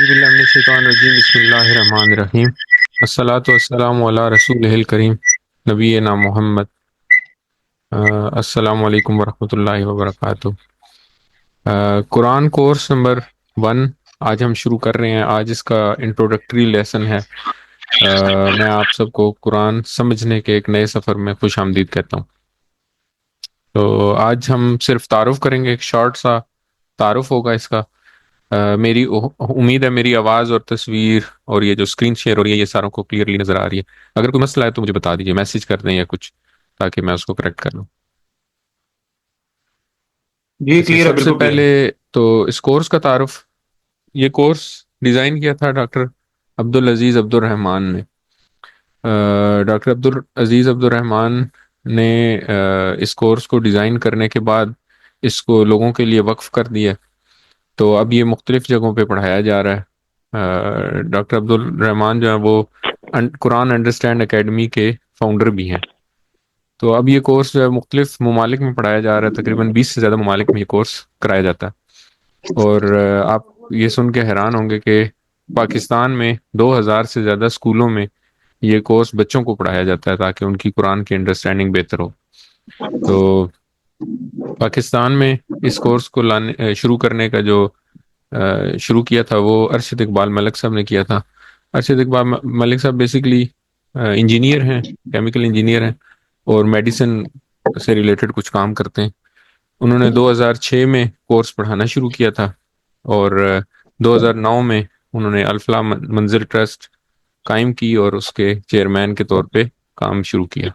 اعوذ باللہ من الشیطان الرجیم بسم اللہ الرحمن الرحیم الصلاۃ والسلام علی رسول الکریم نبینا محمد۔ السلام علیکم ورحمۃ اللہ وبرکاتہ۔ قرآن کورس نمبر 1 آج ہم شروع کر رہے ہیں۔ آج اس کا انٹروڈکٹری لیسن ہے۔ میں آپ سب کو قرآن سمجھنے کے ایک نئے سفر میں خوش آمدید کہتا ہوں۔ تو آج ہم صرف تعارف کریں گے، ایک شارٹ سا تعارف ہوگا اس کا۔ میری امید ہے میری آواز اور تصویر اور یہ جو اسکرین شیئر ہو رہی ہے یہ ساروں کو کلیئرلی نظر آ رہی ہے۔ اگر کوئی مسئلہ ہے تو مجھے بتا دیجیے، میسج کر دیں یا کچھ، تاکہ میں اس کو کریکٹ کر لوں۔ جی کلیئر ہے، سب سے بالکل پہلے تو اس کورس کا تعارف، یہ کورس ڈیزائن کیا تھا ڈاکٹر عبدالعزیز عبدالرحمان نے۔ ڈاکٹر عبدالعزیز عبدالرحمان نے اس کورس کو ڈیزائن کرنے کے بعد اس کو لوگوں کے لیے وقف کر دیا، تو اب یہ مختلف جگہوں پہ پڑھایا جا رہا ہے۔ ڈاکٹر عبدالرحمان جو ہے وہ قرآن انڈرسٹینڈ اکیڈمی کے فاؤنڈر بھی ہیں۔ تو اب یہ کورس جو ہے مختلف ممالک میں پڑھایا جا رہا ہے، تقریباً 20 سے زیادہ ممالک میں یہ کورس کرایا جاتا ہے۔ اور آپ یہ سن کے حیران ہوں گے کہ پاکستان میں 2000 سے زیادہ اسکولوں میں یہ کورس بچوں کو پڑھایا جاتا ہے تاکہ ان کی قرآن کی انڈرسٹینڈنگ بہتر ہو۔ تو پاکستان میں اس کورس کو شروع کرنے کا جو شروع کیا تھا وہ ارشد اقبال ملک صاحب نے کیا تھا۔ ارشد اقبال ملک صاحب بیسیکلی انجینئر ہیں، کیمیکل انجینئر ہیں، اور میڈیسن سے ریلیٹڈ کچھ کام کرتے ہیں۔ انہوں نے 2006 میں کورس پڑھانا شروع کیا تھا، اور 2009 میں انہوں نے الفلاح منزل ٹرسٹ قائم کی اور اس کے چیئرمین کے طور پہ کام شروع کیا۔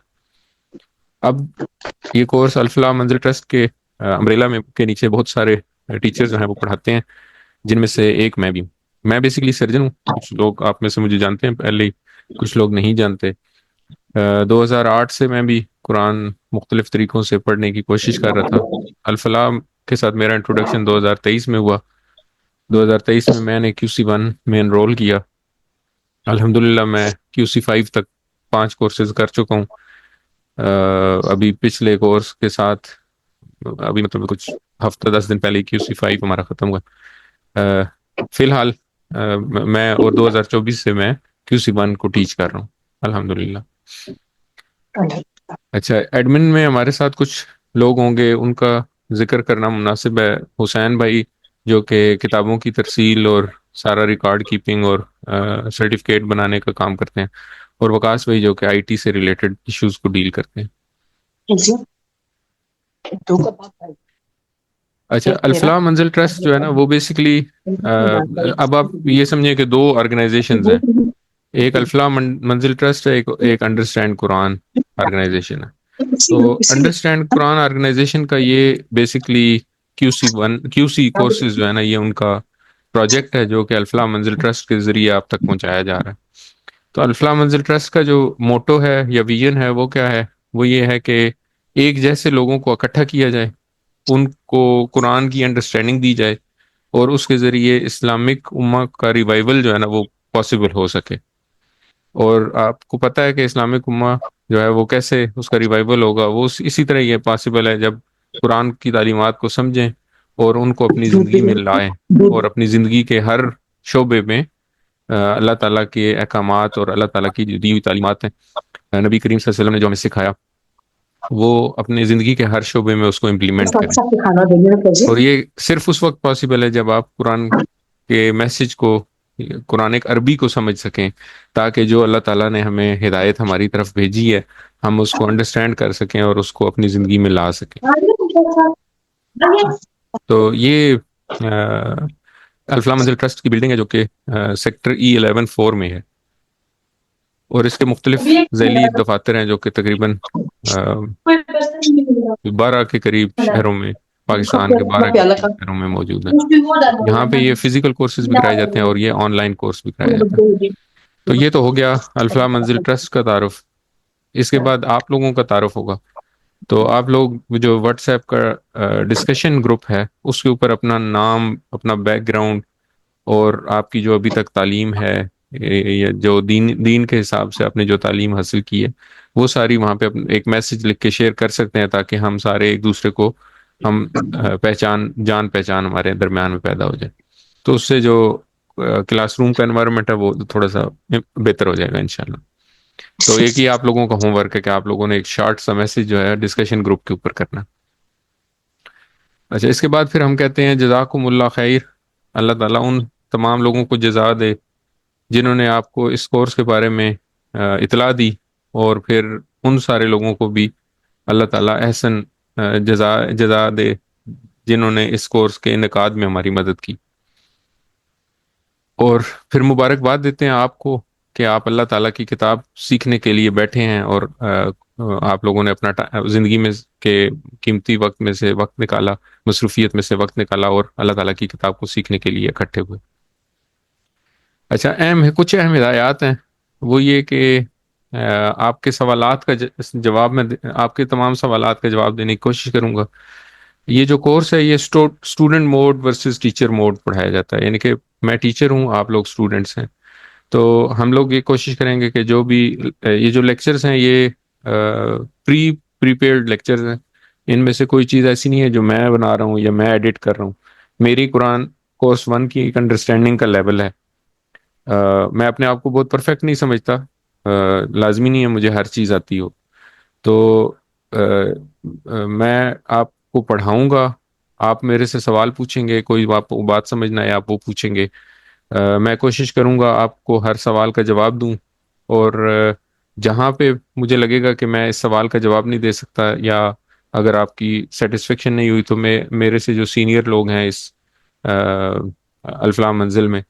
اب یہ کورس الفلاح منزل ٹرسٹ کے امبریلا میں کے نیچے بہت سارے ٹیچرز ہیں وہ پڑھاتے ہیں، جن میں سے ایک میں بھی ہوں۔ میں بیسیکلی سرجن ہوں، کچھ لوگ آپ میں سے مجھے جانتے ہیں پہلے ہی، کچھ لوگ نہیں جانتے۔ 2008 سے میں بھی قرآن مختلف طریقوں سے پڑھنے کی کوشش کر رہا تھا۔ الفلاح کے ساتھ میرا انٹروڈکشن 2023 میں ہوا۔ 2023 میں میں نے QC1 میں انرول کیا۔ الحمدللہ میں QC5 تک 5 کورسز کر چکا ہوں۔ ابھی پچھلے کورس کے ساتھ ابھی مطلب کچھ ہفتہ 10 دن پہلے QC5 ہمارا ختم ہوا۔ فی الحال میں اور 2024 سے میں QC1 کو ٹیچ کر رہا ہوں الحمدللہ۔ اچھا، ایڈمن میں ہمارے ساتھ کچھ لوگ ہوں گے، ان کا ذکر کرنا مناسب ہے۔ حسین بھائی جو کہ کتابوں کی ترسیل اور سارا ریکارڈ کیپنگ اور سرٹیفکیٹ بنانے کا کام کرتے ہیں، اور وکاس بھائی جو کہ IT سے ریلیٹڈ ایشوز کو ڈیل کرتے ہیں۔ اچھا، الفلاح منزل ٹرسٹ جو ہے نا وہ بیسیکلی اب آپ یہ سمجھیں کہ 2 آرگنائزیشنز ہیں، ایک الفلاح منزل ٹرسٹ ہے، ایک انڈرسٹینڈ قرآن آرگنائزیشن ہے۔ تو انڈرسٹینڈ قرآن آرگنائزیشن کا یہ بیسیکلی QC کورسز جو ہے نا یہ ان کا پروجیکٹ ہے، جو کہ الفلاح منزل ٹرسٹ کے ذریعے آپ تک پہنچایا جا رہا ہے۔ تو الفلاح منزل ٹرسٹ کا جو موٹو ہے یا ویژن ہے وہ کیا ہے؟ وہ یہ ہے کہ ایک جیسے لوگوں کو اکٹھا کیا جائے، ان کو قرآن کی انڈرسٹینڈنگ دی جائے، اور اس کے ذریعے اسلامک امہ کا ریوائول جو ہے نا وہ پاسبل ہو سکے۔ اور آپ کو پتہ ہے کہ اسلامک امہ جو ہے وہ کیسے اس کا ریوائول ہوگا؟ وہ اسی طرح یہ پاسبل ہے جب قرآن کی تعلیمات کو سمجھیں اور ان کو اپنی زندگی میں لائیں، اور اپنی زندگی کے ہر شعبے میں اللہ تعالیٰ کے احکامات اور اللہ تعالیٰ کی جو دی ہوئی تعلیمات ہیں، نبی کریم صلی اللہ علیہ وسلم نے جو ہمیں سکھایا، وہ اپنی زندگی کے ہر شعبے میں اس کو امپلیمنٹ کریں۔ اور یہ صرف اس وقت پاسبل ہے جب آپ قرآن کے میسج کو، قرآن عربی کو سمجھ سکیں، تاکہ جو اللہ تعالیٰ نے ہمیں ہدایت ہماری طرف بھیجی ہے ہم اس کو انڈرسٹینڈ کر سکیں اور اس کو اپنی زندگی میں لا سکیں۔ تو یہ الفلاح منزل ٹرسٹ کی بلڈنگ ہے جو کہ سیکٹر E11 4 میں ہے، اور اس کے مختلف ذیلی دفاتر ہیں جو کہ تقریباً 12 کے قریب شہروں میں، پاکستان کے 12 کے قریب شہروں میں موجود ہے۔ یہاں پہ یہ فزیکل کورسز بھی کرائے جاتے ہیں اور یہ آن لائن کورس بھی کرایا جاتا ہے۔ تو یہ تو ہو گیا الفلاح منزل ٹرسٹ کا تعارف۔ اس کے بعد آپ لوگوں کا تعارف ہوگا۔ تو آپ لوگ جو واٹس ایپ کا ڈسکشن گروپ ہے اس کے اوپر اپنا نام، اپنا بیک گراؤنڈ، اور آپ کی جو ابھی تک تعلیم ہے، جو دین کے حساب سے آپ نے جو تعلیم حاصل کی ہے، وہ ساری وہاں پہ ایک میسج لکھ کے شیئر کر سکتے ہیں، تاکہ ہم سارے ایک دوسرے کو جان پہچان ہمارے درمیان میں پیدا ہو جائے۔ تو اس سے جو کلاس روم کا انوائرمنٹ ہے وہ تھوڑا سا بہتر ہو جائے گا انشاءاللہ. تو ایک ہی آپ لوگوں کا ہوم ورک ہے کہ آپ لوگوں نے ایک شارٹ سا میسج جو ہے ڈسکشن گروپ کے اوپر کرنا. اچھا، اس کے بعد پھر ہم کہتے ہیں جزاکم اللہ خیر. اللہ تعالیٰ ان تمام لوگوں کو جزا دے جنہوں نے آپ کو اس کورس کے بارے میں اطلاع دی، اور پھر ان سارے لوگوں کو بھی اللہ تعالیٰ احسن جزا دے جنہوں نے اس کورس کے انعقاد میں ہماری مدد کی. اور پھر مبارکباد دیتے ہیں آپ کو کہ آپ اللہ تعالیٰ کی کتاب سیکھنے کے لیے بیٹھے ہیں، اور آپ لوگوں نے اپنا زندگی میں کے قیمتی وقت میں سے وقت نکالا، مصروفیت میں سے وقت نکالا، اور اللہ تعالیٰ کی کتاب کو سیکھنے کے لیے اکٹھے ہوئے. اچھا، کچھ اہم ہدایات ہیں. وہ یہ کہ آپ کے سوالات کا جواب میں آپ کے تمام سوالات کا جواب دینے کی کوشش کروں گا. یہ جو کورس ہے یہ student mode versus teacher mode پڑھایا جاتا ہے، یعنی کہ میں ٹیچر ہوں، آپ لوگ اسٹوڈنٹس ہیں. تو ہم لوگ یہ کوشش کریں گے کہ جو بھی یہ جو لیکچرز ہیں یہ پریپیئرڈ لیکچرز ہیں. ان میں سے کوئی چیز ایسی نہیں ہے جو میں بنا رہا ہوں یا میں ایڈٹ کر رہا ہوں. میری قرآن کورس 1 کی ایک انڈرسٹینڈنگ کا لیول ہے. میں اپنے آپ کو بہت پرفیکٹ نہیں سمجھتا، لازمی نہیں ہے مجھے ہر چیز آتی ہو. تو میں آپ کو پڑھاؤں گا، آپ میرے سے سوال پوچھیں گے، کوئی بات سمجھنا ہے آپ وہ پوچھیں گے. میں کوشش کروں گا آپ کو ہر سوال کا جواب دوں، اور جہاں پہ مجھے لگے گا کہ میں اس سوال کا جواب نہیں دے سکتا، یا اگر آپ کی سیٹسفیکشن نہیں ہوئی، تو میرے سے جو سینئر لوگ ہیں اس الفلاح منزل میں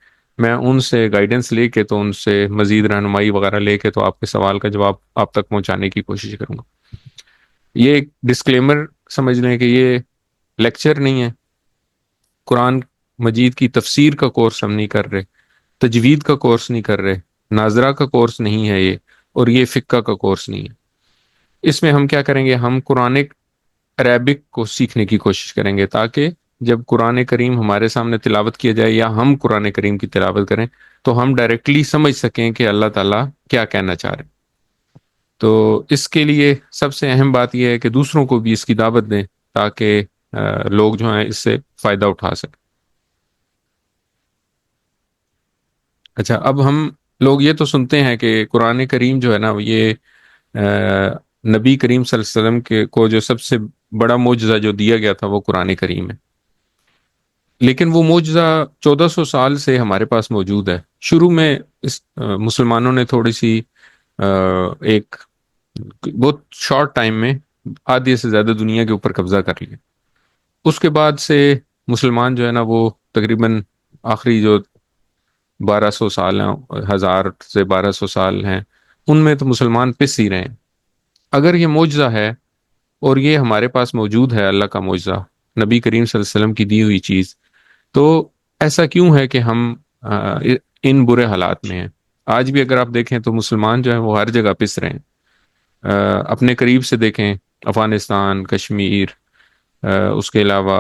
ان سے گائیڈنس لے کے، تو ان سے مزید رہنمائی وغیرہ لے کے، تو آپ کے سوال کا جواب آپ تک پہنچانے کی کوشش کروں گا. یہ ایک ڈسکلیمر سمجھ لیں کہ یہ لیکچر نہیں ہے. قرآن مجید کی تفسیر کا کورس ہم نہیں کر رہے، تجوید کا کورس نہیں کر رہے، ناظرہ کا کورس نہیں ہے یہ، اور یہ فقہ کا کورس نہیں ہے. اس میں ہم کیا کریں گے، ہم قرآن عربک کو سیکھنے کی کوشش کریں گے، تاکہ جب قرآن کریم ہمارے سامنے تلاوت کیا جائے یا ہم قرآن کریم کی تلاوت کریں تو ہم ڈائریکٹلی سمجھ سکیں کہ اللہ تعالیٰ کیا کہنا چاہ رہے ہیں. تو اس کے لیے سب سے اہم بات یہ ہے کہ دوسروں کو بھی اس کی دعوت دیں، تاکہ لوگ جو ہیں اس سے فائدہ اٹھا سکیں. اچھا، اب ہم لوگ یہ تو سنتے ہیں کہ قرآن کریم جو ہے نا، یہ نبی کریم صلی اللہ علیہ وسلم کو جو سب سے بڑا معجزہ جو دیا گیا تھا وہ قرآن کریم ہے. لیکن وہ معجزہ 1400 سال سے ہمارے پاس موجود ہے. شروع میں مسلمانوں نے تھوڑی سی ایک بہت شارٹ ٹائم میں آدھی سے زیادہ دنیا کے اوپر قبضہ کر لیا. اس کے بعد سے مسلمان جو ہے نا وہ تقریباً آخری جو 1200 سال ہیں، 1000 سے 1200 سال ہیں، ان میں تو مسلمان پس ہی رہے ہیں. اگر یہ معجزہ ہے اور یہ ہمارے پاس موجود ہے، اللہ کا معجزہ، نبی کریم صلی اللہ علیہ وسلم کی دی ہوئی چیز، تو ایسا کیوں ہے کہ ہم ان برے حالات میں ہیں؟ آج بھی اگر آپ دیکھیں تو مسلمان جو ہیں وہ ہر جگہ پس رہے ہیں. اپنے قریب سے دیکھیں، افغانستان، کشمیر، اس کے علاوہ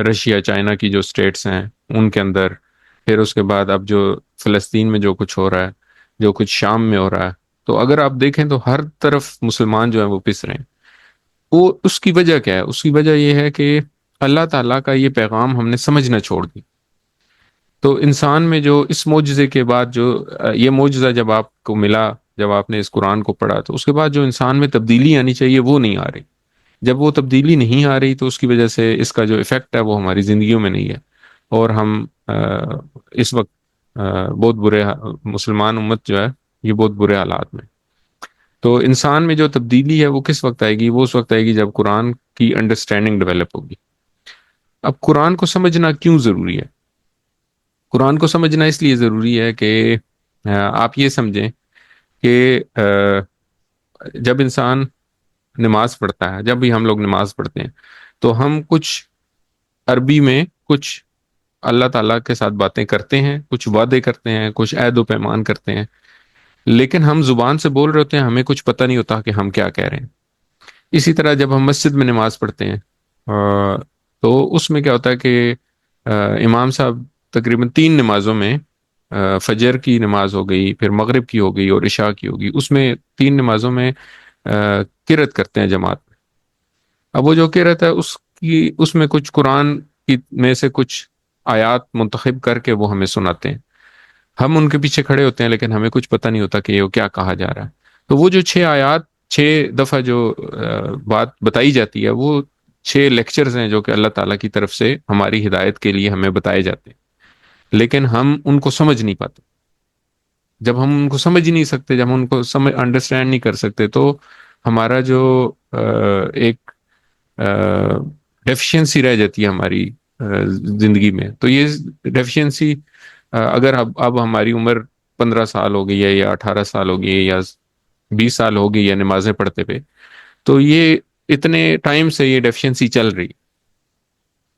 رشیا، چائنا کی جو سٹیٹس ہیں ان کے اندر، پھر اس کے بعد اب جو فلسطین میں جو کچھ ہو رہا ہے، جو کچھ شام میں ہو رہا ہے، تو اگر آپ دیکھیں تو ہر طرف مسلمان جو ہیں وہ پس رہے ہیں. وہ اس کی وجہ کیا ہے؟ اس کی وجہ یہ ہے کہ اللہ تعالیٰ کا یہ پیغام ہم نے سمجھنا چھوڑ دی. تو انسان میں جو اس معجزے کے بعد جو یہ معجزہ جب آپ کو ملا، جب آپ نے اس قرآن کو پڑھا، تو اس کے بعد جو انسان میں تبدیلی آنی چاہیے وہ نہیں آ رہی. جب وہ تبدیلی نہیں آ رہی تو اس کی وجہ سے اس کا جو ایفیکٹ ہے وہ ہماری زندگیوں میں نہیں ہے، اور ہم اس وقت بہت برے مسلمان امت جو ہے یہ بہت برے حالات میں. تو انسان میں جو تبدیلی ہے وہ کس وقت آئے گی؟ وہ اس وقت آئے گی جب قرآن کی انڈرسٹینڈنگ ڈیولپ ہوگی. اب قرآن کو سمجھنا کیوں ضروری ہے؟ قرآن کو سمجھنا اس لیے ضروری ہے کہ آپ یہ سمجھیں کہ جب انسان نماز پڑھتا ہے، جب بھی ہم لوگ نماز پڑھتے ہیں، تو ہم کچھ عربی میں کچھ اللہ تعالیٰ کے ساتھ باتیں کرتے ہیں، کچھ وعدے کرتے ہیں، کچھ عہد و پیمان کرتے ہیں، لیکن ہم زبان سے بول رہے ہوتے ہیں، ہمیں کچھ پتہ نہیں ہوتا کہ ہم کیا کہہ رہے ہیں. اسی طرح جب ہم مسجد میں نماز پڑھتے ہیں تو اس میں کیا ہوتا ہے کہ امام صاحب تقریباً 3 نمازوں میں، فجر کی نماز ہو گئی، پھر مغرب کی ہو گئی اور عشاء کی ہوگی، اس میں 3 نمازوں میں قرات کرتے ہیں جماعت میں. اب وہ جو قرات ہے اس میں کچھ قرآن کی میں سے کچھ آیات منتخب کر کے وہ ہمیں سناتے ہیں. ہم ان کے پیچھے کھڑے ہوتے ہیں لیکن ہمیں کچھ پتہ نہیں ہوتا کہ یہ کیا کہا جا رہا ہے. تو وہ جو 6 آیات 6 دفعہ جو بات بتائی جاتی ہے، وہ 6 لیکچرز ہیں جو کہ اللہ تعالیٰ کی طرف سے ہماری ہدایت کے لیے ہمیں بتائے جاتے ہیں، لیکن ہم ان کو سمجھ نہیں پاتے. جب ہم ان کو سمجھ ہی نہیں سکتے، جب ہم ان کو انڈرسٹینڈ نہیں کر سکتے، تو ہمارا جو ایک ڈیفیشنسی رہ جاتی ہے ہماری زندگی میں. تو یہ ڈیفیشنسی اگر اب ہماری عمر 15 سال ہو گئی ہے، یا 18 سال ہو گئی ہے، یا 20 سال ہو گئی ہے نمازیں پڑھتے پہ، تو یہ اتنے ٹائم سے یہ ڈیفیشنسی چل رہی.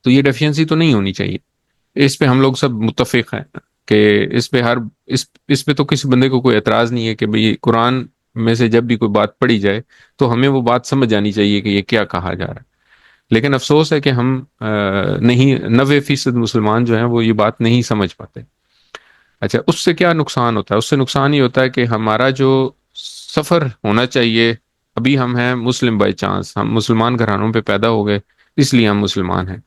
تو یہ ڈیفیشنسی تو نہیں ہونی چاہیے. اس پہ ہم لوگ سب متفق ہیں کہ اس پہ اس پہ تو کسی بندے کو کوئی اعتراض نہیں ہے کہ بھئی قرآن میں سے جب بھی کوئی بات پڑھی جائے تو ہمیں وہ بات سمجھ جانی چاہیے کہ یہ کیا کہا جا رہا ہے. لیکن افسوس ہے کہ ہم نہیں، 90% مسلمان جو ہیں وہ یہ بات نہیں سمجھ پاتے. اچھا، اس سے کیا نقصان ہوتا ہے؟ اس سے نقصان یہ ہوتا ہے کہ ہمارا جو سفر ہونا چاہیے، ابھی ہم ہیں مسلم بائی چانس، ہم مسلمان گھرانوں پہ پیدا ہو گئے اس لیے ہم مسلمان ہیں.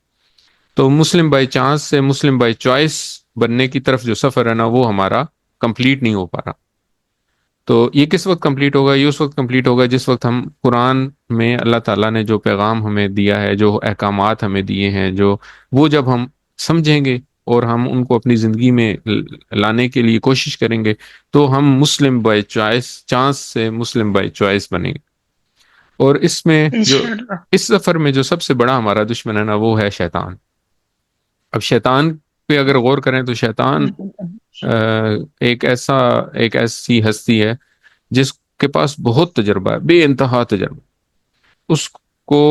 تو مسلم بائی چانس سے مسلم بائی چوائس بننے کی طرف جو سفر ہے نا، وہ ہمارا کمپلیٹ نہیں ہو پا رہا. تو یہ کس وقت کمپلیٹ ہوگا؟ یہ اس وقت کمپلیٹ ہوگا جس وقت ہم قرآن میں اللہ تعالیٰ نے جو پیغام ہمیں دیا ہے، جو احکامات ہمیں دیے ہیں، وہ جب ہم سمجھیں گے اور ہم ان کو اپنی زندگی میں لانے کے لیے کوشش کریں گے، تو ہم مسلم بائی چانس سے مسلم بائی چوائس بنیں گے. اور اس میں جو انشاءاللہ. اس سفر میں جو سب سے بڑا ہمارا دشمن ہے نا، وہ ہے شیطان. اب شیطان پہ اگر غور کریں تو شیطان ایک ایسی ہستی ہے جس کے پاس بہت تجربہ ہے، بے انتہا تجربہ. اس کو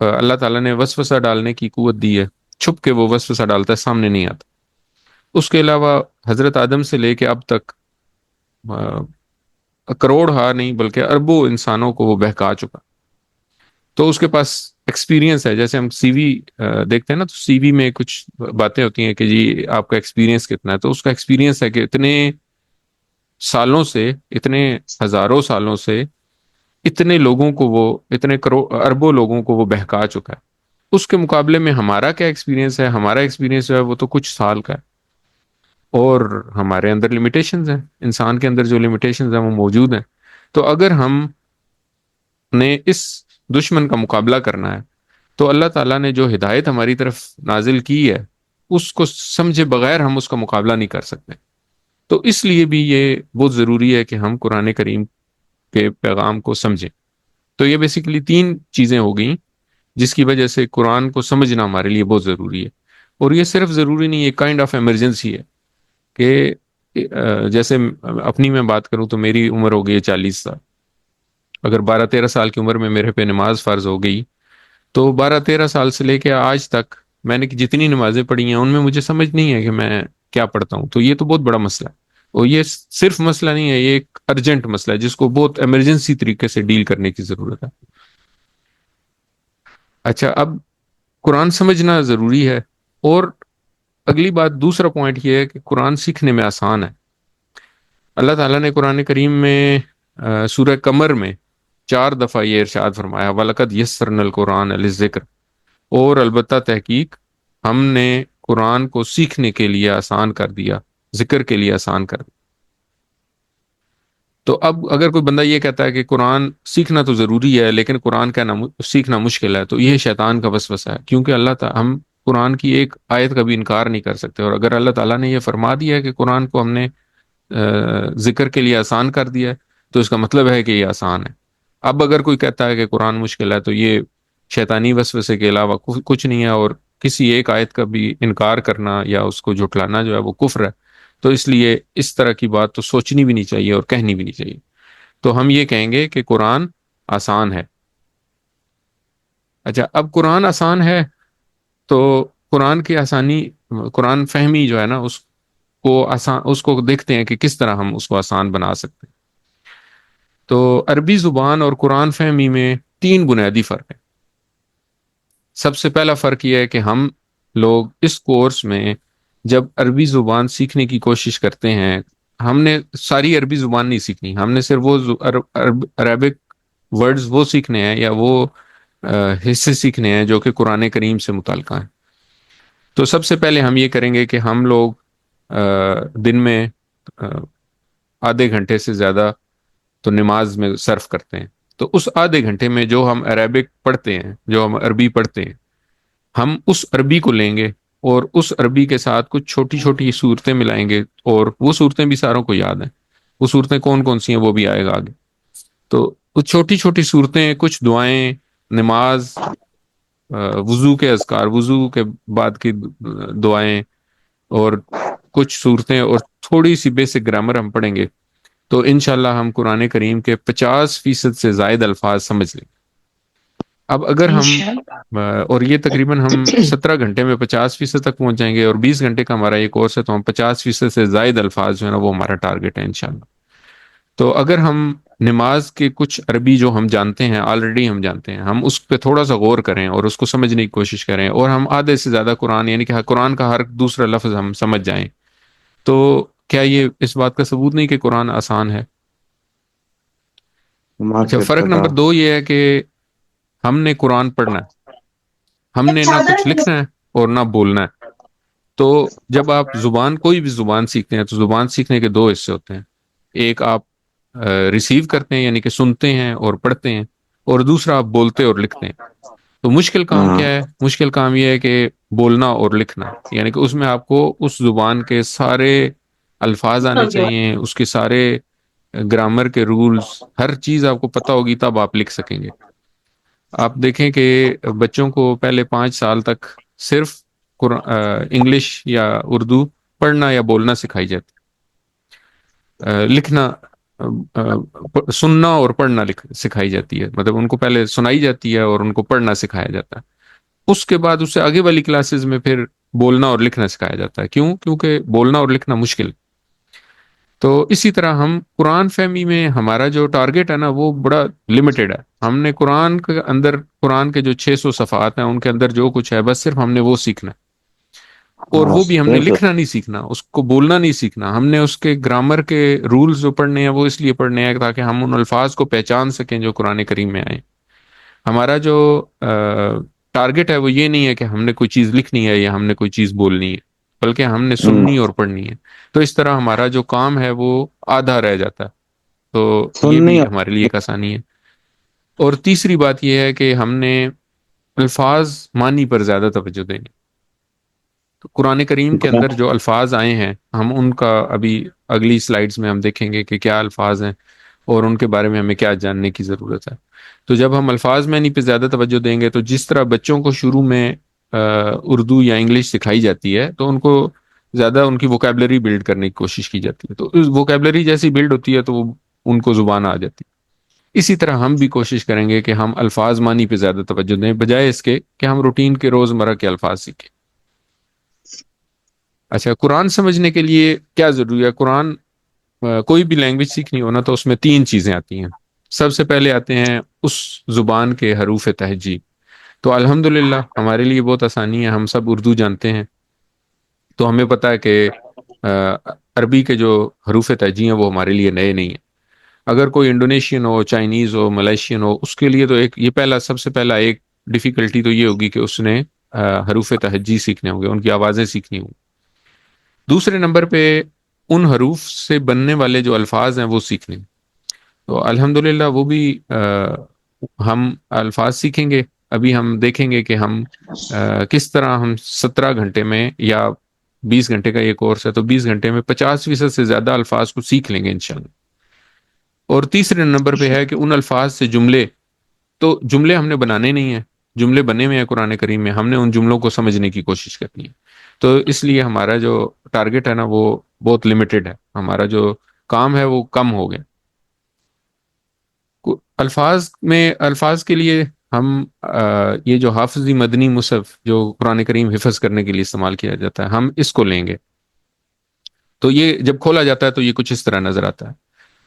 اللہ تعالیٰ نے وسوسہ ڈالنے کی قوت دی ہے. چھپ کے وہ وسوسہ ڈالتا ہے، سامنے نہیں آتا. اس کے علاوہ حضرت آدم سے لے کے اب تک کروڑ ہا نہیں بلکہ اربوں انسانوں کو وہ بہکا چکا. تو اس کے پاس ایکسپیرینس ہے. جیسے ہم سی وی دیکھتے ہیں نا، تو سی وی میں کچھ باتیں ہوتی ہیں کہ جی آپ کا ایکسپیرینس کتنا ہے. تو اس کا ایکسپیرینس ہے کہ اتنے سالوں سے، اتنے ہزاروں سالوں سے اتنے لوگوں کو وہ، اتنے اربوں لوگوں کو وہ بہکا چکا ہے. اس کے مقابلے میں ہمارا کیا ایکسپیرینس ہے؟ ہمارا ایکسپیرینس جو ہے وہ تو کچھ سال کا ہے. اور ہمارے اندر لمیٹیشنز ہیں، انسان کے اندر جو لمیٹیشنز ہیں وہ موجود ہیں. تو اگر ہم نے اس دشمن کا مقابلہ کرنا ہے تو اللہ تعالیٰ نے جو ہدایت ہماری طرف نازل کی ہے، اس کو سمجھے بغیر ہم اس کا مقابلہ نہیں کر سکتے. تو اس لیے بھی یہ بہت ضروری ہے کہ ہم قرآن کریم کے پیغام کو سمجھیں. تو یہ بیسیکلی 3 چیزیں ہو گئیں جس کی وجہ سے قرآن کو سمجھنا ہمارے لیے بہت ضروری ہے. اور یہ صرف ضروری نہیں، ایک کائنڈ آف ایمرجنسی ہے کہ جیسے اپنی میں بات کروں تو میری عمر ہو گئی ہے 40 سال. اگر 12-13 سال کی عمر میں میرے پہ نماز فرض ہو گئی، تو 12-13 سال سے لے کے آج تک میں نے جتنی نمازیں پڑھی ہیں ان میں مجھے سمجھ نہیں ہے کہ میں کیا پڑھتا ہوں. تو یہ تو بہت بڑا مسئلہ ہے. اور یہ صرف مسئلہ نہیں ہے، یہ ایک ارجنٹ مسئلہ ہے جس کو بہت ایمرجنسی طریقے سے ڈیل کرنے کی ضرورت ہے. اچھا، اب قرآن سمجھنا ضروری ہے. اور اگلی بات، دوسرا پوائنٹ یہ ہے کہ قرآن سیکھنے میں آسان ہے. اللہ تعالیٰ نے قرآن کریم میں سورہ قمر میں 4 دفعہ یہ ارشاد فرمایا، وَلَقَدْ يَسَّرْنَا الْقُرْآنَ لِلذِّكْرِ، اور البتہ تحقیق ہم نے قرآن کو سیکھنے کے لیے آسان کر دیا، ذکر کے لیے آسان کر دیا. تو اب اگر کوئی بندہ یہ کہتا ہے کہ قرآن سیکھنا تو ضروری ہے لیکن قرآن کہنا سیکھنا مشکل ہے، تو یہ شیطان کا وسوسہ ہے. کیونکہ اللہ تعالیٰ، ہم قرآن کی ایک آیت کا بھی انکار نہیں کر سکتے. اور اگر اللہ تعالیٰ نے یہ فرما دیا ہے کہ قرآن کو ہم نے ذکر کے لیے آسان کر دیا ہے، تو اس کا مطلب ہے کہ یہ آسان ہے. اب اگر کوئی کہتا ہے کہ قرآن مشکل ہے، تو یہ شیطانی وسوسے کے علاوہ کچھ نہیں ہے. اور کسی ایک آیت کا بھی انکار کرنا یا اس کو جھٹلانا جو ہے وہ کفر ہے. تو اس لیے اس طرح کی بات تو سوچنی بھی نہیں چاہیے اور کہنی بھی نہیں چاہیے. تو ہم یہ کہیں گے کہ قرآن آسان ہے. اچھا، اب قرآن آسان ہے تو قرآن کی آسانی، قرآن فہمی جو ہے نا، اس کو دیکھتے ہیں کہ کس طرح ہم اس کو آسان بنا سکتے ہیں. تو عربی زبان اور قرآن فہمی میں 3 بنیادی فرق ہیں. سب سے پہلا فرق یہ ہے کہ ہم لوگ اس کورس میں جب عربی زبان سیکھنے کی کوشش کرتے ہیں، ہم نے ساری عربی زبان نہیں سیکھنی، ہم نے صرف وہ عربک ورڈز وہ سیکھنے ہیں یا وہ حصے سیکھنے ہیں جو کہ قرآن کریم سے متعلقہ ہیں. تو سب سے پہلے ہم یہ کریں گے کہ ہم لوگ دن میں آدھے گھنٹے سے زیادہ تو نماز میں صرف کرتے ہیں. تو اس آدھے گھنٹے میں جو ہم عربک پڑھتے ہیں، جو ہم عربی پڑھتے ہیں، ہم اس عربی کو لیں گے اور اس عربی کے ساتھ کچھ چھوٹی چھوٹی صورتیں ملائیں گے، اور وہ صورتیں بھی ساروں کو یاد ہیں. وہ صورتیں کون کون سی ہیں وہ بھی آئے گا آگے. تو وہ چھوٹی چھوٹی صورتیں، کچھ دعائیں، نماز، وضو کے اذکار، وضو کے بعد کی دعائیں، اور کچھ صورتیں اور تھوڑی سی بیسک گرامر ہم پڑھیں گے، تو انشاءاللہ ہم قرآن کریم کے 50% سے زائد الفاظ سمجھ لیں. اب اگر ہم انشاءاللہ. اور یہ تقریباً ہم 17 گھنٹے میں 50% تک پہنچ جائیں گے، اور 20 گھنٹے کا ہمارا یہ کورس ہے، تو ہم 50% سے زائد الفاظ جو ہے نا وہ ہمارا ٹارگیٹ ہے انشاءاللہ. تو اگر ہم نماز کے کچھ عربی جو ہم جانتے ہیں، آلریڈی ہم جانتے ہیں، ہم اس پہ تھوڑا سا غور کریں اور اس کو سمجھنے کی کوشش کریں، اور ہم آدھے سے زیادہ قرآن، یعنی کہ قرآن کا ہر دوسرا لفظ ہم سمجھ جائیں، تو کیا یہ اس بات کا ثبوت نہیں کہ قرآن آسان ہے؟ اچھا، مارکیٹ فرق پتا. نمبر 2 یہ ہے کہ ہم نے قرآن پڑھنا ہے، ہم نے نہ کچھ لکھنا ہے اور نہ بولنا ہے. تو جب آپ کوئی بھی زبان سیکھتے ہیں، تو زبان سیکھنے کے 2 حصے ہوتے ہیں. ایک آپ ریسیو کرتے ہیں، یعنی کہ سنتے ہیں اور پڑھتے ہیں، اور دوسرا آپ بولتے اور لکھتے ہیں. تو مشکل کام ہاں. کیا ہے؟ مشکل کام یہ ہے کہ بولنا اور لکھنا، یعنی کہ اس میں آپ کو اس زبان کے سارے الفاظ آنے چاہیے، اس کے سارے گرامر کے رولز، ہر چیز آپ کو پتہ ہوگی، تب آپ لکھ سکیں گے. آپ دیکھیں کہ بچوں کو پہلے 5 سال تک صرف انگلش یا اردو پڑھنا یا بولنا سکھائی جاتی، لکھنا، سننا اور پڑھنا سکھائی جاتی ہے. مطلب ان کو پہلے سنائی جاتی ہے اور ان کو پڑھنا سکھایا جاتا ہے. اس کے بعد اس سے آگے والی کلاسز میں پھر بولنا اور لکھنا سکھایا جاتا ہے. کیوں؟ کیونکہ بولنا اور لکھنا مشکل. تو اسی طرح ہم قرآن فہمی میں ہمارا جو ٹارگیٹ ہے نا وہ بڑا لمیٹڈ ہے. ہم نے قرآن کے اندر، قرآن کے جو 600 صفحات ہیں ان کے اندر جو کچھ ہے بس صرف ہم نے وہ سیکھنا ہے، اور ہاں وہ بھی ہم نے صرف. لکھنا نہیں سیکھنا، اس کو بولنا نہیں سیکھنا. ہم نے اس کے گرامر کے رولز جو پڑھنے ہیں وہ اس لیے پڑھنے ہیں تاکہ ہم ان الفاظ کو پہچان سکیں جو قرآن کریم میں آئیں. ہمارا جو ٹارگٹ ہے وہ یہ نہیں ہے کہ ہم نے کوئی چیز لکھنی ہے یا ہم نے کوئی چیز بولنی ہے، بلکہ ہم نے سننی اور پڑھنی ہے. تو اس طرح ہمارا جو کام ہے وہ آدھا رہ جاتا ہے. تو یہ سننی. بھی ہمارے لیے ایک آسانی ہے. اور تیسری بات یہ ہے کہ ہم نے الفاظ معنی پر زیادہ توجہ دیں گے. تو قرآن کریم کے اندر جو الفاظ آئے ہیں، ہم ان کا ابھی اگلی سلائیڈز میں ہم دیکھیں گے کہ کیا الفاظ ہیں اور ان کے بارے میں ہمیں کیا جاننے کی ضرورت ہے. تو جب ہم الفاظ معنی پہ زیادہ توجہ دیں گے، تو جس طرح بچوں کو شروع میں اردو یا انگلش سکھائی جاتی ہے تو ان کو زیادہ ان کی ووکیبلری بلڈ کرنے کی کوشش کی جاتی ہے. تو ووکیبلری جیسی بلڈ ہوتی ہے تو وہ ان کو زبان آ جاتی ہے. اسی طرح ہم بھی کوشش کریں گے کہ ہم الفاظ معنی پہ زیادہ توجہ دیں، بجائے اس کے کہ ہم روٹین کے روزمرہ کے الفاظ سیکھیں. اچھا، قرآن سمجھنے کے لیے کیا ضروری ہے؟ قرآن کوئی بھی لینگویج سیکھنی ہونا تو اس میں 3 چیزیں آتی ہیں. سب سے پہلے آتے ہیں اس زبان کے حروف تہجی. تو الحمدللہ ہمارے لیے بہت آسانی ہے، ہم سب اردو جانتے ہیں، تو ہمیں پتہ ہے کہ عربی کے جو حروف تہجی ہیں وہ ہمارے لیے نئے نہیں ہیں. اگر کوئی انڈونیشین ہو، چائنیز ہو، ملیشین ہو، اس کے لیے تو یہ سب سے پہلا ایک ڈیفیکلٹی تو یہ ہوگی کہ اس نے حروف تہجی سیکھنے ہوں گے، ان کی آوازیں سیکھنی ہوں. دوسرے نمبر پہ ان حروف سے بننے والے جو الفاظ ہیں وہ سیکھنے. تو الحمدللہ وہ بھی ہم الفاظ سیکھیں گے. ابھی ہم دیکھیں گے کہ ہم کس طرح ہم 17 گھنٹے میں، یا 20 گھنٹے کا یہ کورس ہے تو 20 گھنٹے میں 50% سے زیادہ الفاظ کو سیکھ لیں گے انشاءاللہ. اور تیسرے نمبر پہ ہے کہ ان الفاظ سے جملے، تو جملے ہم نے بنانے نہیں ہیں، جملے بنے ہوئے ہیں قرآن کریم میں، ہم نے ان جملوں کو سمجھنے کی کوشش کرنی ہے. تو اس لیے ہمارا جو ٹارگٹ ہے نا وہ بہت لمیٹڈ ہے، ہمارا جو کام ہے وہ کم ہو گیا. الفاظ کے لیے ہم یہ جو حافظی مدنی مصحف جو قرآن کریم حفظ کرنے کے لیے استعمال کیا جاتا ہے، ہم اس کو لیں گے. تو یہ جب کھولا جاتا ہے تو یہ کچھ اس طرح نظر آتا ہے.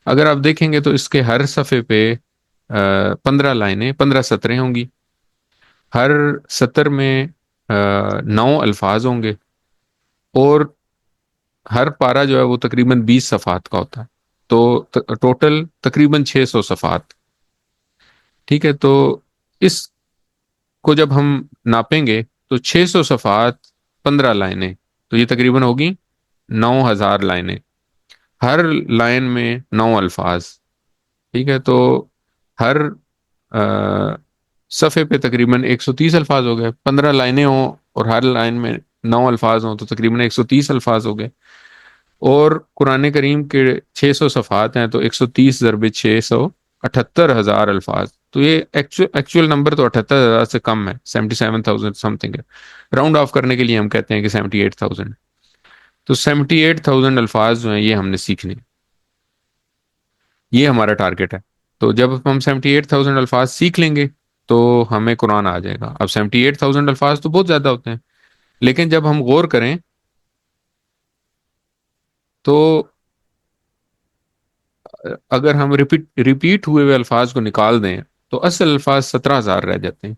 اگر آپ دیکھیں گے تو اس کے ہر صفحے پہ 15 لائنیں، 15 سطریں ہوں گی. ہر سطر میں 9 الفاظ ہوں گے، اور ہر پارہ جو ہے وہ تقریباً 20 صفحات کا ہوتا ہے. تو ٹوٹل تقریباً 600 صفحات. ٹھیک ہے، تو اس کو جب ہم ناپیں گے تو 600 صفحات 15 لائنیں، تو یہ تقریباً ہوگی 9,000 لائنیں، ہر لائن میں 9 الفاظ. ٹھیک ہے، تو ہر صفحے پہ تقریباً 130 الفاظ ہو گئے. 15 لائنیں ہوں اور ہر لائن میں 9 الفاظ ہوں تو تقریباً 130 الفاظ ہو گئے. اور قرآن کریم کے 600 صفحات ہیں، تو 130 ضرب 600 78,000 الفاظ. تو یہ ایکچوئل نمبر تو 78,000 سے کم ہے، 77,000 سم تھنگ ہے. راؤنڈ آف کرنے کے لیے ہم کہتے ہیں کہ 78,000. تو 78,000 الفاظ جو ہیں یہ ہم نے سیکھنے، یہ ہمارا ٹارگیٹ ہے. تو جب ہم 78,000 الفاظ سیکھ لیں گے تو ہمیں قرآن آ جائے گا. اب 78,000 الفاظ تو بہت زیادہ ہوتے ہیں، لیکن جب ہم غور کریں تو اگر ہم ریپیٹ ہوئے الفاظ کو نکال دیں تو اصل الفاظ 17,000 رہ جاتے ہیں.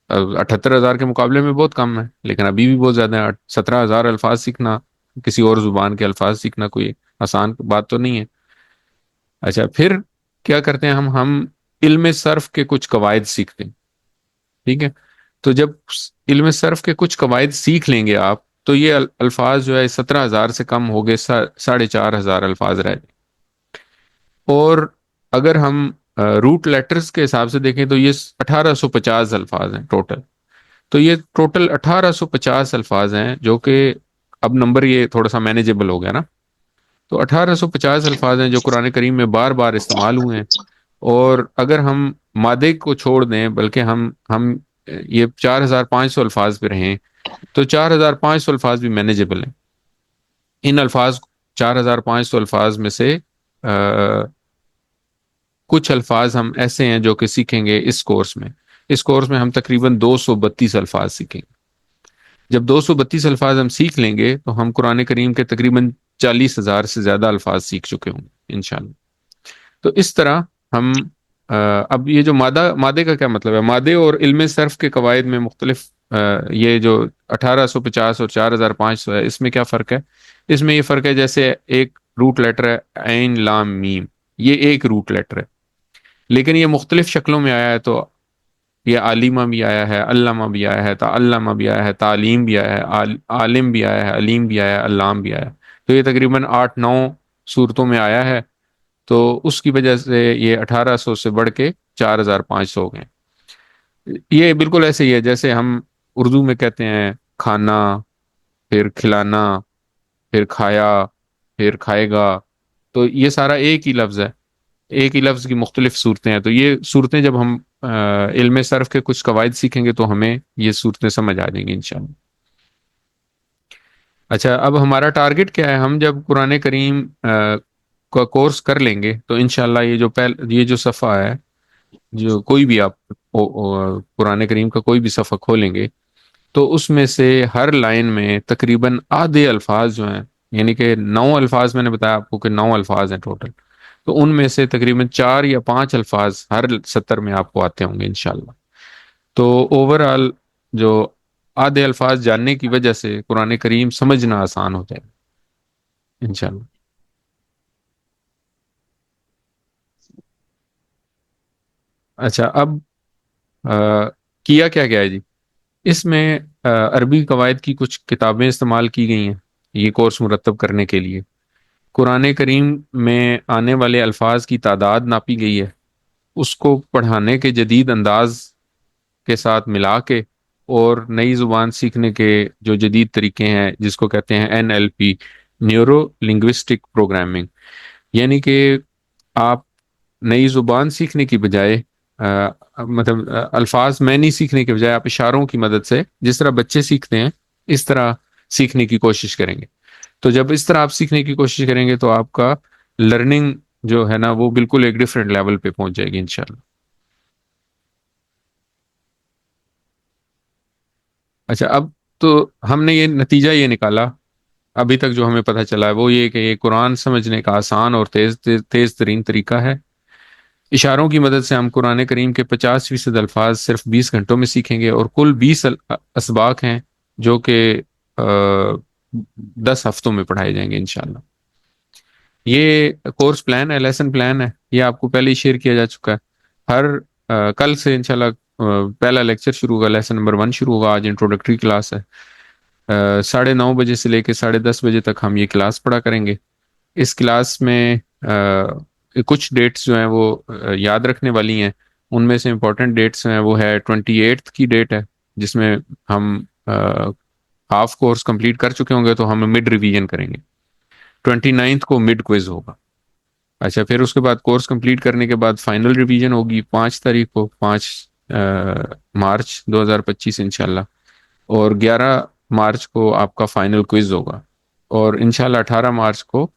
اب 78,000 کے مقابلے میں بہت کم ہے، لیکن ابھی بھی بہت زیادہ ہے. 17,000 الفاظ سیکھنا، کسی اور زبان کے الفاظ سیکھنا کوئی آسان بات تو نہیں ہے. اچھا، پھر کیا کرتے ہیں ہم علم صرف کے کچھ قواعد سیکھتے ہیں. ٹھیک ہے، تو جب علم صرف کے کچھ قواعد سیکھ لیں گے آپ تو یہ الفاظ جو ہے 17,000 سے کم ہو گئے، 4,500 الفاظ رہ گئے. اور اگر ہم روٹ لیٹرز کے حساب سے دیکھیں تو یہ 1,850 الفاظ ہیں ٹوٹل. تو یہ ٹوٹل 1,850 الفاظ ہیں، جو کہ اب نمبر یہ تھوڑا سا مینیجیبل ہو گیا نا. تو 1,850 الفاظ ہیں جو قرآن کریم میں بار بار استعمال ہوئے ہیں. اور اگر ہم مادے کو چھوڑ دیں، بلکہ ہم یہ 4,500 الفاظ پہ رہیں، تو 4,500 الفاظ بھی مینیجیبل ہیں. ان الفاظ 4,500 الفاظ میں سے کچھ الفاظ ہم ایسے ہیں جو کہ سیکھیں گے اس کورس میں. اس کورس میں ہم تقریباً 232 الفاظ سیکھیں گے. جب 232 الفاظ ہم سیکھ لیں گے تو ہم قرآن کریم کے تقریباً 40,000 سے زیادہ الفاظ سیکھ چکے ہوں گے انشاءاللہ. تو اس طرح ہم اب یہ جو مادے کا کیا مطلب ہے؟ مادے اور علم صرف کے قواعد میں مختلف یہ جو 1,850 اور 4,500 ہے، اس میں کیا فرق ہے؟ اس میں یہ فرق ہے جیسے ایک روٹ لیٹر ہے عین لام میم، یہ ایک روٹ لیٹر ہے، لیکن یہ مختلف شکلوں میں آیا ہے. تو یہ عالمہ بھی آیا ہے، علامہ بھی آیا ہے، تعلمہ بھی آیا ہے، تعلیم بھی آیا ہے، عالم بھی آیا ہے، علیم بھی آیا ہے، علام بھی آیا ہے. تو یہ تقریباً 8-9 صورتوں میں آیا ہے. تو اس کی وجہ سے یہ 1,800 سے بڑھ کے 4,500 ہو گئے. یہ بالکل ایسے ہی ہے جیسے ہم اردو میں کہتے ہیں کھانا، پھر کھلانا، پھر کھایا، پھر کھائے گا. تو یہ سارا ایک ہی لفظ ہے، ایک ہی لفظ کی مختلف صورتیں ہیں. تو یہ صورتیں جب ہم علم صرف کے کچھ قواعد سیکھیں گے تو ہمیں یہ صورتیں سمجھ آ جائیں گی انشاءاللہ. اچھا، اب ہمارا ٹارگٹ کیا ہے؟ ہم جب قرآن کریم کا کورس کر لیں گے تو انشاءاللہ یہ جو صفحہ ہے، جو کوئی بھی آپ قرآن کریم کا کوئی بھی صفحہ کھولیں گے تو اس میں سے ہر لائن میں تقریباً آدھے الفاظ جو ہیں، یعنی کہ 9 الفاظ میں نے بتایا آپ کو کہ 9 الفاظ ہیں ٹوٹل، تو ان میں سے تقریباً 4 یا 5 الفاظ ہر سطر میں آپ کو آتے ہوں گے انشاءاللہ. تو اوور آل جو آدھے الفاظ جاننے کی وجہ سے قرآن کریم سمجھنا آسان ہو جائے انشاءاللہ. اچھا، اب کیا کیا گیا ہے جی؟ اس میں عربی قواعد کی کچھ کتابیں استعمال کی گئی ہیں یہ کورس مرتب کرنے کے لیے. قرآن کریم میں آنے والے الفاظ کی تعداد ناپی گئی ہے، اس کو پڑھانے کے جدید انداز کے ساتھ ملا کے، اور نئی زبان سیکھنے کے جو جدید طریقے ہیں جس کو کہتے ہیں NLP، نیورو لنگوسٹک پروگرامنگ. یعنی کہ آپ نئی زبان سیکھنے کی بجائے مطلب الفاظ میں نہیں سیکھنے کے بجائے آپ اشاروں کی مدد سے جس طرح بچے سیکھتے ہیں اس طرح سیکھنے کی کوشش کریں گے. تو جب اس طرح آپ سیکھنے کی کوشش کریں گے تو آپ کا لرننگ جو ہے نا وہ بالکل ایک ڈفرینٹ لیول پہ پہنچ جائے گی انشاءاللہ. اچھا، اب تو ہم نے یہ نتیجہ یہ نکالا ابھی تک جو ہمیں پتہ چلا ہے وہ یہ کہ یہ قرآن سمجھنے کا آسان اور تیز ترین طریقہ ہے. اشاروں کی مدد سے ہم قرآن کریم کے 50% الفاظ صرف 20 گھنٹوں میں سیکھیں گے، اور کل 20 اسباق ہیں جو کہ 10 ہفتوں میں پڑھائے جائیں گے انشاءاللہ. یہ کورس پلان ہے، لیسن پلان ہے، یہ آپ کو پہلے ہی شیئر کیا جا چکا ہے. کل سے انشاءاللہ پہلا لیکچر شروع ہوگا، لیسن نمبر 1 شروع ہوگا. آج انٹروڈکٹری کلاس ہے. 9:30 سے لے کے 10:30 تک ہم یہ کلاس پڑھا کریں گے. اس کلاس میں کچھ ڈیٹس جو ہیں وہ یاد رکھنے والی ہیں. ان میں سے امپورٹنٹ ڈیٹس ہیں وہ ہے 28 کی ڈیٹ ہے جس میں ہم ہاف کورس کمپلیٹ کر چکے ہوں گے تو ہم مڈ ریویژن کریں گے. 29 کو مڈ کوئز ہوگا. اچھا پھر اس کے بعد کورس کمپلیٹ کرنے کے بعد فائنل ریویژن ہوگی 5 تاریخ کو، 5 مارچ 2025 انشاءاللہ. اور 11 مارچ کو آپ کا فائنل کوئز ہوگا. اور انشاءاللہ 18 مارچ کو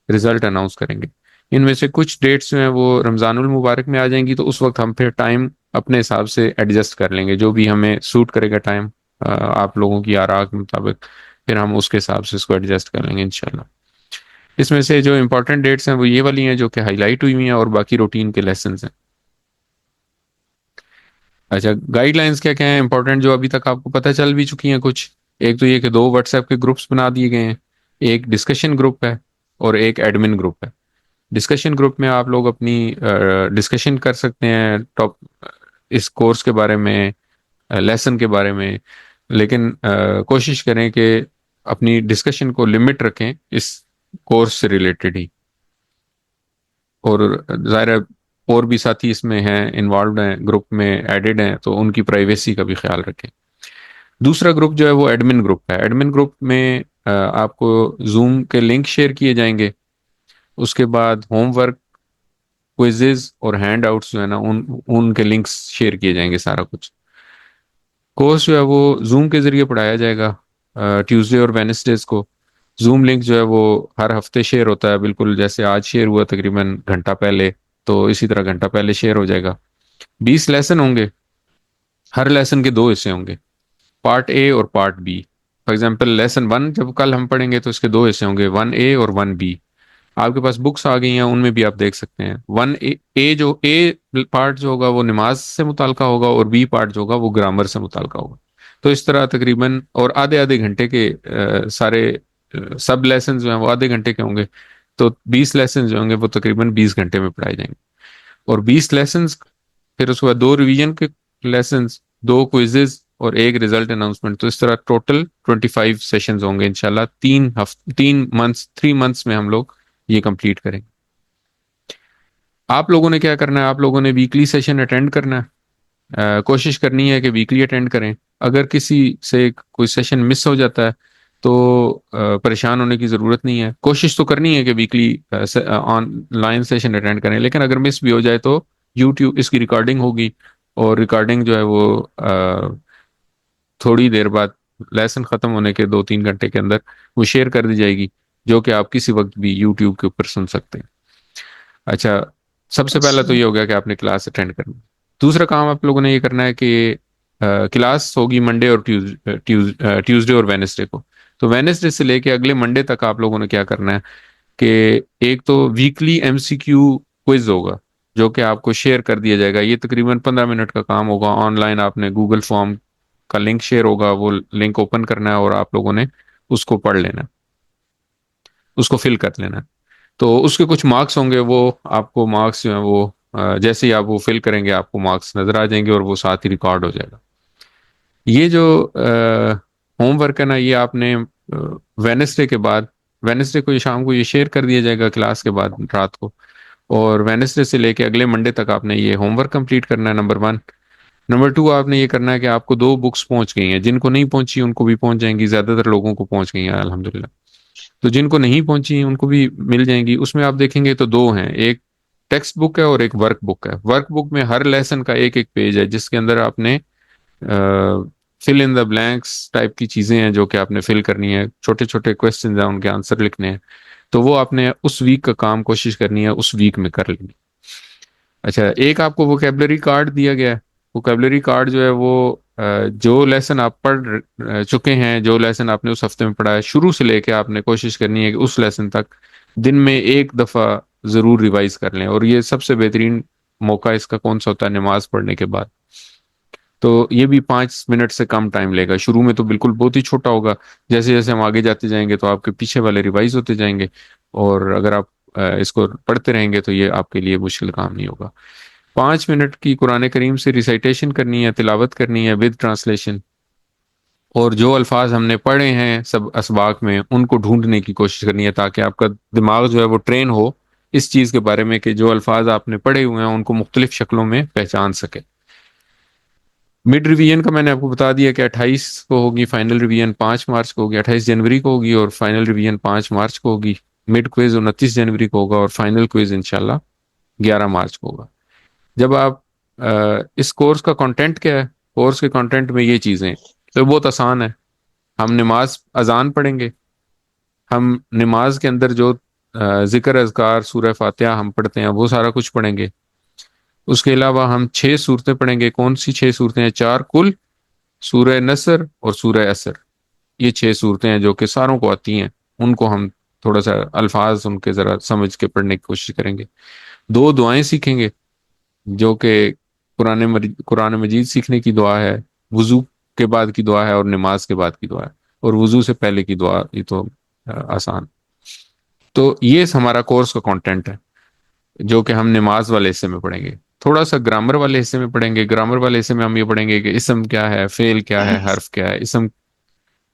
رزلٹ اناؤنس کریں گے. ان میں سے کچھ ڈیٹس جو ہیں وہ رمضان المبارک میں آ جائیں گی تو اس وقت ہم پھر ٹائم اپنے حساب سے ایڈجسٹ کر لیں گے، جو بھی ہمیں سوٹ کرے گا ٹائم آپ لوگوں کی آراء کے مطابق، پھر ہم اس کے حساب سے اس کو ایڈجسٹ کر لیں گے انشاءاللہ. اس میں سے جو امپورٹنٹ ڈیٹس ہیں وہ یہ والی ہیں جو کہ ہائی لائٹ ہوئی ہوئی ہیں، اور باقی روٹین کے لیسنز ہیں. اچھا گائیڈ لائنس کیا کیا ہیں امپورٹنٹ جو ابھی تک آپ کو پتہ چل بھی چکی ہیں کچھ؟ ایک تو یہ کہ 2 واٹس ایپ کے گروپس بنا دیے گئے ہیں، ایک ڈسکشن گروپ ہے اور ایک ایڈمن گروپ ہے. ڈسکشن گروپ میں آپ لوگ اپنی ڈسکشن کر سکتے ہیں اس کورس کے بارے میں، لیسن کے بارے میں، لیکن کوشش کریں کہ اپنی ڈسکشن کو لمٹ رکھیں اس کورس سے ریلیٹڈ ہی. اور ظاہر ہے اور بھی ساتھی اس میں ہیں، انوالوڈ ہیں، گروپ میں ایڈڈ ہیں، تو ان کی پرائیویسی کا بھی خیال رکھیں. دوسرا گروپ جو ہے وہ ایڈمن گروپ ہے. ایڈمن گروپ میں آپ کو زوم کے لنک شیئر کیے جائیں گے. اس کے بعد ہوم ورک، کوئزز اور ہینڈ آؤٹس جو ہے نا ان کے لنکس شیئر کیے جائیں گے. سارا کچھ کورس جو ہے وہ زوم کے ذریعے پڑھایا جائے گا ٹیوزڈے اور وینسڈیز کو. زوم لنک جو ہے وہ ہر ہفتے شیئر ہوتا ہے، بالکل جیسے آج شیئر ہوا تقریباً گھنٹہ پہلے، تو اسی طرح گھنٹہ پہلے شیئر ہو جائے گا. 20 لیسن ہوں گے، ہر لیسن کے 2 حصے ہوں گے، پارٹ اے اور part B. For example lesson 1 جب کل ہم پڑھیں گے تو اس کے 2 حصے ہوں گے، 1A اور 1B. آپ کے پاس بکس آ گئی ہیں، ان میں بھی آپ دیکھ سکتے ہیں. 1A جو اے پارٹ جو ہوگا وہ نماز سے متعلقہ ہوگا، اور بی پارٹ جو ہوگا وہ گرامر سے متعلقہ ہوگا. تو اس طرح تقریباً اور آدھے آدھے گھنٹے کے سارے سب لیسن جو ہیں وہ آدھے گھنٹے کے ہوں گے. تو 20 لیسن جو ہوں گے وہ تقریباً 20 گھنٹے میں پڑھائے جائیں گے. اور 20 لیسنز، پھر اس کے بعد 2 ریویژن کے لیسنز، 2 کوئزز اور ایک رزلٹ اناؤنسمنٹ. تو اس طرح ٹوٹل 25 سیشنز ہوں گے انشاءاللہ. 3 منتھس میں ہم لوگ یہ کمپلیٹ کریں گے. آپ لوگوں نے کیا کرنا ہے؟ آپ لوگوں نے ویکلی سیشن اٹینڈ کرنا ہے. کوشش کرنی ہے کہ ویکلی اٹینڈ کریں. اگر کسی سے کوئی سیشن مس ہو جاتا ہے تو پریشان ہونے کی ضرورت نہیں ہے. کوشش تو کرنی ہے کہ weekly on line session attend کریں، لیکن اگر مس بھی ہو جائے تو یوٹیوب اس کی ریکارڈنگ ہوگی، اور ریکارڈنگ جو ہے وہ تھوڑی دیر بعد لیسن ختم ہونے کے 2-3 گھنٹے کے اندر وہ شیئر کر دی جائے گی، جو کہ آپ کسی وقت بھی یوٹیوب کے اوپر سن سکتے ہیں. اچھا سب سے پہلا تو یہ ہو گیا کہ آپ نے کلاس اٹینڈ کرنی. دوسرا کام آپ لوگوں نے یہ کرنا ہے کہ کلاس ہوگی منڈے اور ٹیوزڈے اور وینسڈے کو. تو وینسڈے سے لے کے اگلے منڈے تک آپ لوگوں نے کیا کرنا ہے کہ ایک تو ویکلی MCQ کوئز ہوگا جو کہ آپ کو شیئر کر دیا جائے گا. یہ تقریباً 15 منٹ کا کام ہوگا. آن لائن آپ نے گوگل فارم کا لنک شیئر ہوگا، وہ لنک اوپن کرنا ہے اور آپ لوگوں نے اس کو پڑھ لینا، اس کو فل کر لینا. تو اس کے کچھ مارکس ہوں گے، وہ آپ کو مارکس جو ہیں وہ جیسے ہی آپ وہ فل کریں گے آپ کو مارکس نظر آ جائیں گے، اور وہ ساتھ ہی ریکارڈ ہو جائے گا. یہ جو ہوم ورک ہے نا، یہ آپ نے وینسڈے کے بعد، وینسڈے کو یہ شام کو یہ شیئر کر دیا جائے گا کلاس کے بعد رات کو. اور وینسڈے سے لے کے اگلے منڈے تک آپ نے یہ ہوم ورک کمپلیٹ کرنا ہے، نمبر 1. نمبر 2 آپ نے یہ کرنا ہے کہ آپ کو 2 بکس پہنچ گئی ہیں. جن کو نہیں پہنچی ان کو بھی پہنچ جائیں گی، زیادہ تر لوگوں کو پہنچ گئی ہیں الحمدللہ. تو جن کو نہیں پہنچی ان کو بھی مل جائیں گی. اس میں آپ دیکھیں گے تو 2 ہیں، ایک ٹیکسٹ بک ہے اور ایک ورک بک ہے. ورک بک میں ہر لیسن کا ایک پیج ہے جس کے اندر آپ نے فل ان دا بلینکس ٹائپ کی چیزیں ہیں جو کہ آپ نے فل کرنی ہے. چھوٹے چھوٹے کویسچنز ہیں، ان کے آنسر لکھنے ہیں. تو وہ آپ نے اس ویک کا کام کوشش کرنی ہے اس ویک میں کر لینی. اچھا ایک آپ کو ووکیبلری کارڈ دیا گیا ہے. ووکیبلری کارڈ جو ہے وہ جو لیسن آپ پڑھ چکے ہیں، جو لیسن آپ نے اس ہفتے میں پڑھا ہے، شروع سے لے کے آپ نے کوشش کرنی ہے کہ اس لیسن تک دن میں ایک دفعہ ضرور ریوائز کر لیں. اور یہ سب سے بہترین موقع اس کا کون سا ہوتا ہے؟ نماز پڑھنے کے بعد. تو یہ بھی 5 منٹ سے کم ٹائم لے گا. شروع میں تو بالکل بہت ہی چھوٹا ہوگا، جیسے جیسے ہم آگے جاتے جائیں گے تو آپ کے پیچھے والے ریوائز ہوتے جائیں گے. اور اگر آپ اس کو پڑھتے رہیں گے تو یہ آپ کے لیے مشکل کام نہیں ہوگا. 5 منٹ کی قرآن کریم سے ریسائٹیشن کرنی ہے، تلاوت کرنی ہے ود ٹرانسلیشن. اور جو الفاظ ہم نے پڑھے ہیں سب اسباق میں ان کو ڈھونڈنے کی کوشش کرنی ہے تاکہ آپ کا دماغ جو ہے وہ ٹرین ہو اس چیز کے بارے میں کہ جو الفاظ آپ نے پڑھے ہوئے ہیں ان کو مختلف شکلوں میں پہچان سکے. مڈ ریویژن کا میں نے آپ کو بتا دیا کہ 28 کو ہوگی، فائنل ریویژن 5 مارچ کو ہوگی، 28 جنوری کو ہوگی اور فائنل ریویژن 5 مارچ کو ہوگی. مڈ کوئز 29 جنوری کو ہوگا اور فائنل کوئز انشاءاللہ 11 مارچ کو ہوگا. جب آپ اس کورس کا کنٹینٹ کیا ہے، کورس کے کنٹینٹ میں یہ چیزیں تو بہت آسان ہے. ہم نماز اذان پڑھیں گے، ہم نماز کے اندر جو ذکر اذکار سورہ فاتحہ ہم پڑھتے ہیں وہ سارا کچھ پڑھیں گے. اس کے علاوہ ہم 6 صورتیں پڑھیں گے. کون سی 6 صورتیں ہیں؟ 4 کل، سورہ نصر اور سورہ عصر. یہ 6 صورتیں ہیں جو کہ ساروں کو آتی ہیں. ان کو ہم تھوڑا سا الفاظ ان کے ذرا سمجھ کے پڑھنے کی کوشش کریں گے. 2 دعائیں سیکھیں گے جو کہ قرآن مجید سیکھنے کی دعا ہے، وضو کے بعد کی دعا ہے اور نماز کے بعد کی دعا ہے، اور وضو سے پہلے کی دعا یہ تو آسان. تو یہ ہمارا کورس کا کنٹینٹ ہے جو کہ ہم نماز والے حصے میں پڑھیں گے. تھوڑا سا گرامر والے حصے میں پڑھیں گے. گرامر والے حصے میں ہم یہ پڑھیں گے کہ اسم کیا ہے، فعل کیا ہے، حرف کیا ہے، اسم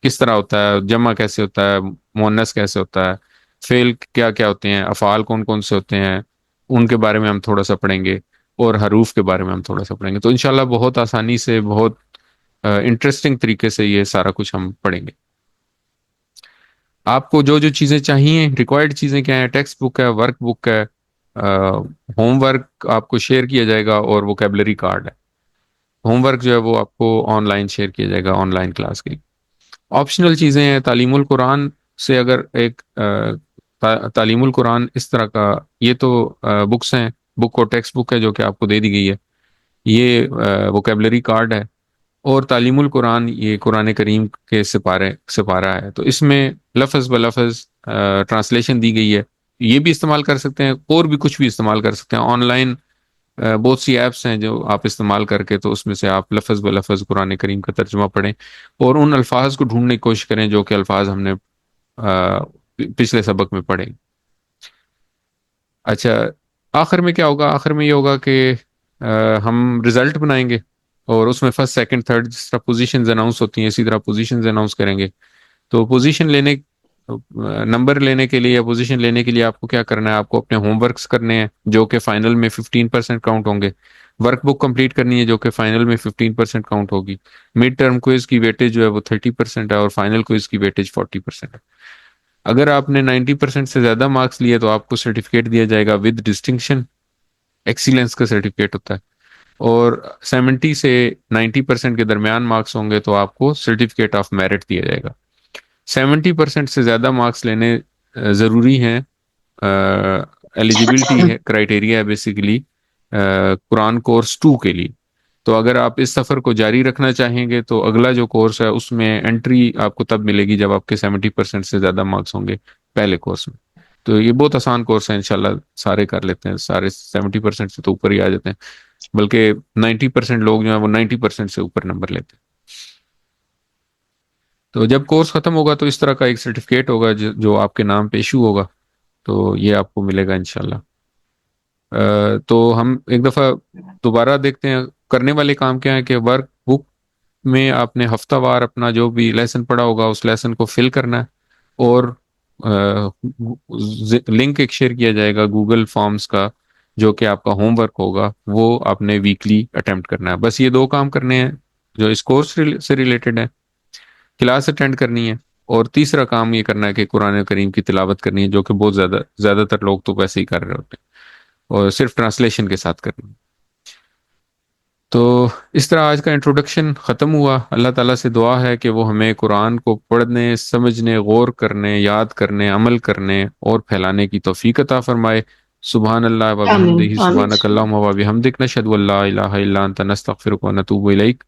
کس طرح ہوتا ہے، جمع کیسے ہوتا ہے، مؤنث کیسے ہوتا ہے، فعل کیا کیا ہوتے ہیں، افعال کون کون سے ہوتے ہیں، ان کے بارے میں ہم تھوڑا سا پڑھیں گے، اور حروف کے بارے میں ہم تھوڑا سا پڑھیں گے. تو انشاءاللہ بہت آسانی سے، بہت انٹرسٹنگ طریقے سے یہ سارا کچھ ہم پڑھیں گے. آپ کو جو جو چیزیں چاہیے، ریکوائرڈ چیزیں کیا ہیں؟ ٹیکسٹ بک ہے، ورک بک ہے، ہوم ورک آپ کو شیئر کیا جائے گا، اور ووکیبلری کارڈ ہے. ہوم ورک جو ہے وہ آپ کو آن لائن شیئر کیا جائے گا آن لائن کلاس کے لیے. آپشنل چیزیں ہیں. تعلیم القرآن سے اگر ایک تعلیم القرآن اس طرح کا، یہ تو بکس ہیں، بک اور ٹیکسٹ بک ہے جو کہ آپ کو دے دی گئی ہے. یہ ووکیبلری کارڈ ہے. اور تعلیم القرآن یہ قرآن کریم کے سپارہ ہے. تو اس میں لفظ بلفظ ٹرانسلیشن دی گئی ہے. یہ بھی استعمال کر سکتے ہیں، اور بھی کچھ بھی استعمال کر سکتے ہیں. آن لائن بہت سی ایپس ہیں جو آپ استعمال کر کے، تو اس میں سے آپ لفظ بلفظ قرآن کریم کا ترجمہ پڑھیں اور ان الفاظ کو ڈھونڈنے کی کوشش کریں جو کہ الفاظ ہم نے پچھلے سبق میں پڑھے. اچھا، آخر میں کیا ہوگا؟ آخر میں یہ ہوگا کہ ہم رزلٹ بنائیں گے، اور اس میں فرسٹ سیکنڈ تھرڈ جس طرح پوزیشنز اناؤنس ہوتی ہیں اسی طرح پوزیشنز اناؤنس کریں گے. تو نمبر لینے کے لیے یا پوزیشن لینے کے لیے آپ کو کیا کرنا ہے؟ آپ کو اپنے ہوم ورکس کرنے ہیں جو کہ فائنل میں 15% کاؤنٹ ہوں گے. ورک بک کمپلیٹ کرنی ہے جو کہ فائنل میں 15% کاؤنٹ ہوگی. مڈ ٹرم کوئز کی ویٹیج جو ہے وہ 30% ہے، اور فائنل کوئز کی ویٹیج 40% ہے. اگر آپ نے 90% سے زیادہ مارکس لیے تو آپ کو سرٹیفکیٹ دیا جائے گا ود ڈسٹنکشن، ایکسیلنس کا سرٹیفکیٹ ہوتا ہے. اور 70 سے 90% کے درمیان مارکس ہوں گے تو آپ کو سرٹیفکیٹ آف میرٹ دیا جائے گا. 70% سے زیادہ مارکس لینے ضروری ہیں، ایلیجیبلٹی ہے، کرائٹیریا ہے بیسیکلی قرآن کورس 2 کے لیے. تو اگر آپ اس سفر کو جاری رکھنا چاہیں گے تو اگلا جو کورس ہے اس میں انٹری آپ کو تب ملے گی جب آپ کے 70% سے زیادہ مارکس ہوں گے پہلے کورس میں. تو یہ بہت آسان کورس ہے، انشاءاللہ سارے کر لیتے ہیں، سارے 70% سے تو اوپر ہی آ جاتے ہیں، بلکہ 90% لوگ جو ہیں وہ 90% سے اوپر نمبر لیتے ہیں. تو جب کورس ختم ہوگا تو اس طرح کا ایک سرٹیفکیٹ ہوگا جو آپ کے نام پہ ایشو ہوگا، تو یہ آپ کو ملے گا انشاءاللہ. تو ہم ایک دفعہ دوبارہ دیکھتے ہیں کرنے والے کام کیا ہے کہ ورک بک میں آپ نے ہفتہ وار اپنا جو بھی لیسن پڑھا ہوگا اس لیسن کو فل کرنا ہے، اور لنک ایک شیئر کیا جائے گا گوگل فارمز کا جو کہ آپ کا ہوم ورک ہوگا، وہ آپ نے ویکلی اٹیمپٹ کرنا ہے. بس یہ 2 کام کرنے ہیں جو اس کورس سے ریلیٹڈ ہے. کلاس اٹینڈ کرنی ہے، اور تیسرا کام یہ کرنا ہے کہ قرآن کریم کی تلاوت کرنی ہے جو کہ بہت زیادہ تر لوگ تو ویسے ہی کر رہے ہوتے ہیں، اور صرف ٹرانسلیشن کے ساتھ کرنی ہے. تو اس طرح آج کا انٹروڈکشن ختم ہوا. اللہ تعالیٰ سے دعا ہے کہ وہ ہمیں قرآن کو پڑھنے، سمجھنے، غور کرنے، یاد کرنے، عمل کرنے اور پھیلانے کی توفیق عطا فرمائے. سبحان اللہ و آمین بحمدہ، آمین. سبحانک اللہم و بحمدک، نشہد ان لا الہ الا انت، نستغفرک و نتوب الیک.